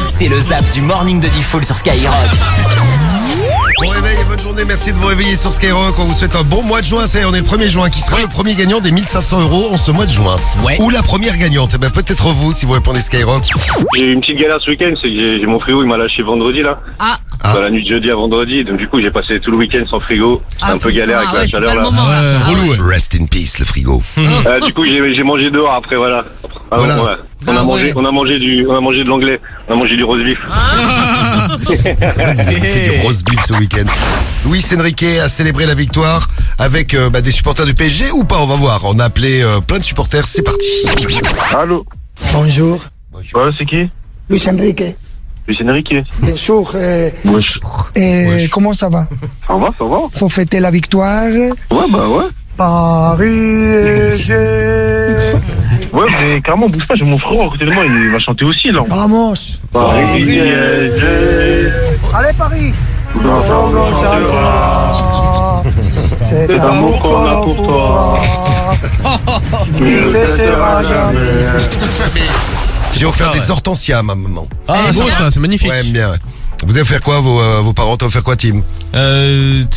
C'est le zap du morning de Diffoul sur Skyrock. Bon réveil et bonne journée, merci de vous réveiller sur Skyrock. On vous souhaite un bon mois de juin, on est le 1er juin. Qui sera le premier gagnant des 1500 € en ce mois de juin? Ou la première gagnante? Eh ben peut-être vous si vous répondez Skyrock. J'ai eu une petite galère ce week-end, c'est que j'ai mon frigo, il m'a lâché vendredi là. Dans la nuit de jeudi à vendredi, donc du coup j'ai passé tout le week-end sans frigo. C'est un peu galère avec la chaleur là. Relou. Rest in peace le frigo. Du coup j'ai mangé dehors après voilà. Voilà. On a mangé de l'anglais, on a mangé du roast beef. C'est du roast beef ce week-end. Luis Enrique a célébré la victoire avec des supporters du PSG ou pas, on va voir. On a appelé plein de supporters, c'est parti. Allô. Bonjour. Ouais, c'est qui? Luis Enrique. Luis Enrique. Bonjour. Comment ça va? Ça va. Faut fêter la victoire. Ouais, bah ouais. Paris est Ouais, mais carrément, bouge pas, j'ai mon frère à côté de moi, il va chanter aussi là. Vamos. Paris est Allez Paris. Ensemble on chantera. C'est l'amour qu'on a pour toi. Il ne cessera jamais. J'ai offert des hortensias à ma maman. Ah, c'est beau ça, c'est magnifique. Ouais, bien. Vous allez faire quoi vos parents? T'as offert quoi, Tim?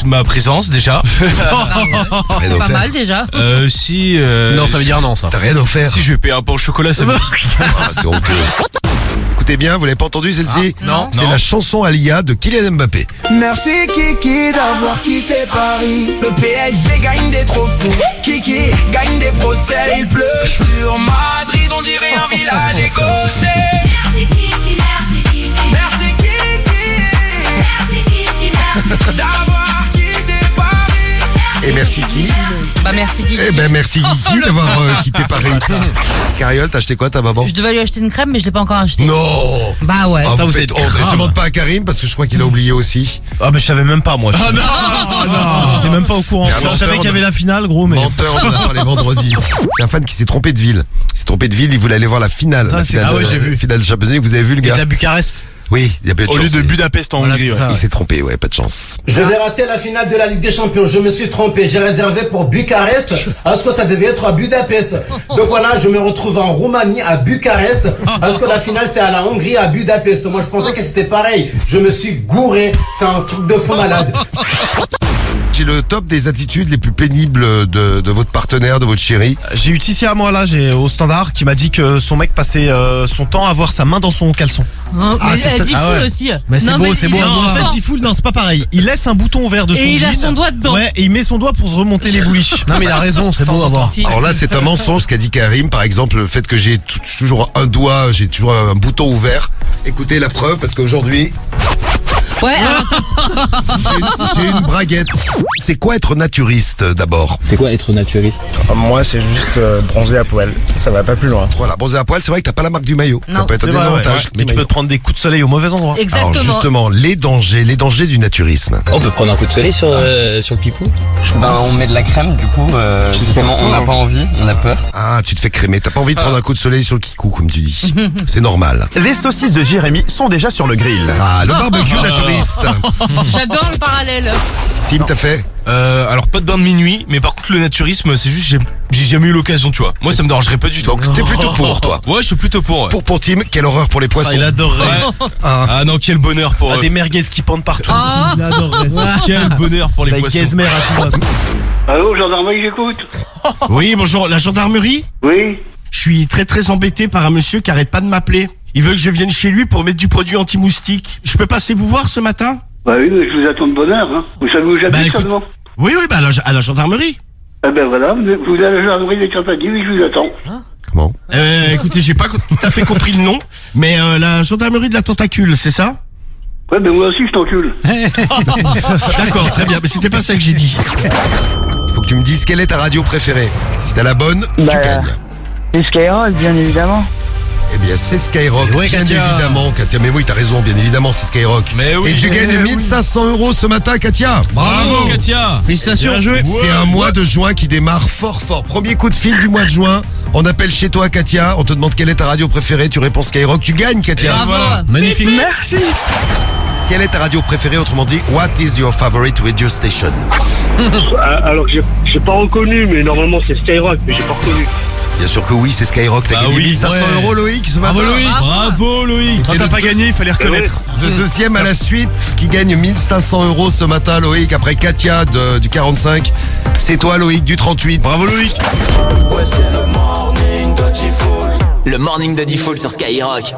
Ma présence déjà. Rien Pas offert. mal déjà. Si. Non, ça veut dire non, ça. T'as rien offert. Si je vais payer un pain au chocolat, ça me dit. Ah, c'est honteux. Écoutez bien, vous l'avez pas entendu celle-ci? Non. C'est la chanson Alia de Kylian Mbappé. Merci Kiki d'avoir quitté Paris. Le PSG gagne des trophées. Kiki gagne des procès. Il pleut sur Madrid, on dirait un village écossais. Merci Kiki, merci Kiki. Merci Kiki d'avoir quitté Paris. Et merci qui? Bah merci Guy. Eh ben merci Kiki d'avoir quitté Paris. Cariole, t'as acheté quoi ta maman? Je devais lui acheter une crème mais je l'ai pas encore acheté. Non. Bah ouais. Ah, vous faites êtes honte. Je demande pas à Karim parce que je crois qu'il a oublié aussi. Ah, mais je savais même pas, moi. Ah non. J'étais même pas au courant. Il y a un Je savais menteur qu'il y avait la finale, gros, mais. Menteur, on en a parlé vendredi. C'est un fan qui s'est trompé de ville. Il s'est trompé de ville, il voulait aller voir la finale. Ah, La finale ah ouais, j'ai vu. Finale de Champions League, vous avez vu le Il gars? était à Bucarest. Oui, il y a pas eu de Au chance. lieu de Budapest en Hongrie, ouais. Il s'est trompé, ouais, pas de chance. Je vais rater la finale de la Ligue des Champions. Je me suis trompé. J'ai réservé pour Bucarest, alors que ça devait être à Budapest. Donc voilà, je me retrouve en Roumanie, à Bucarest, alors que la finale c'est à la Hongrie, à Budapest. Moi je pensais que c'était pareil. Je me suis gouré. C'est un truc de fou malade. J'ai le top des attitudes les plus pénibles de votre partenaire, de votre chéri. J'ai eu Tissia à moi là, au standard, qui m'a dit que son mec passait son temps à avoir sa main dans son caleçon. Hein, mais c'est ça. Diffoul aussi. Mais c'est Non, beau, c'est beau. il est Non, en fait, fort. Diffoul, non, c'est pas pareil. Il laisse un bouton ouvert de son Et il a jean. son doigt dedans. Ouais, et il met son doigt pour se remonter les bouliches. Non, mais il a raison, c'est beau à voir. Alors là, c'est un mensonge ce qu'a dit Karim. Par exemple, le fait que j'ai toujours un doigt, j'ai toujours un bouton ouvert. Écoutez la preuve, parce qu'aujourd'hui, Ouais, alors, j'ai une braguette. C'est quoi être naturiste d'abord? C'est quoi être naturiste? Moi c'est juste bronzer à poil, ça va pas plus loin. Voilà, bronzer à poil, c'est vrai que t'as pas la marque du maillot. Ça Non. peut être un C'est vrai, désavantage. ouais. Mais tu peux te prendre des coups de soleil au mauvais endroit. exactement. Alors justement, les dangers du naturisme. On peut prendre un coup de soleil sur le pipou. On met de la crème, du coup, justement, on n'a pas envie, on a peur. Ah, tu te fais crémer. T'as pas envie de prendre un coup de soleil sur le kikou, comme tu dis. C'est normal. Les saucisses de Jérémy sont déjà sur le grill. Ah, le barbecue naturiste. J'adore le parallèle. Tim, t'as fait? Alors pas de bain de minuit, mais par contre le naturisme, c'est juste j'ai jamais eu l'occasion, tu vois. Moi ça me dérangerait pas du tout. Donc t'es plutôt pour toi. Ouais, je suis plutôt pour. Ouais. Pour Tim, quelle horreur pour les poissons. Ah, il adorerait. Ah. Ah non, quel bonheur pour Ah, eux. des merguez qui pendent partout. Ah. Il adorerait ça. Quel bonheur pour les poissons. Gazmer à tout va. Allô, gendarmerie, j'écoute. Oui, bonjour, la gendarmerie. Oui. Je suis très embêté par un monsieur qui arrête pas de m'appeler. Il veut que je vienne chez lui pour mettre du produit anti-moustique. Je peux passer vous voir ce matin? Bah oui, mais je vous attends de bonne heure, hein. Vous savez où j'habite seulement? Oui, bah à la gendarmerie. Eh ben voilà, vous allez à la gendarmerie des Campagnes, oui, je vous attends. Comment? Écoutez, j'ai pas tout à fait compris le nom, mais la gendarmerie de la tentacule, c'est ça? Ouais, ben moi aussi je t'encule. D'accord, très bien, mais c'était pas ça que j'ai dit. Faut que tu me dises quelle est ta radio préférée. Si t'as la bonne, tu gagnes. C'est Skyrock, bien évidemment. Eh bien, c'est Skyrock, Ouais, bien Katia. évidemment, Katia. Mais oui, t'as raison, bien évidemment, c'est Skyrock. Mais oui. Et tu gagnes 1500 € ce matin, Katia. Bravo, Katia. Félicitations. Bien joué. C'est un mois de juin qui démarre fort. Premier coup de fil du mois de juin. On appelle chez toi, Katia. On te demande quelle est ta radio préférée. Tu réponds Skyrock. Tu gagnes, Katia. Bravo. Voilà. Magnifique. Quelle est ta radio préférée? Autrement dit, what is your favorite radio station? Alors que j'ai pas reconnu, mais normalement c'est Skyrock, mais j'ai pas reconnu. Bien sûr que oui, c'est Skyrock. T'as gagné 1500 euros, Loïc, ce matin. Bravo Loïc. Quand t'as pas gagné, il fallait reconnaître. Le deuxième à la suite qui gagne 1500 euros ce matin, Loïc, après Katia du 45. C'est toi, Loïc, du 38. Bravo Loïc. Le morning de Diffoul sur Skyrock.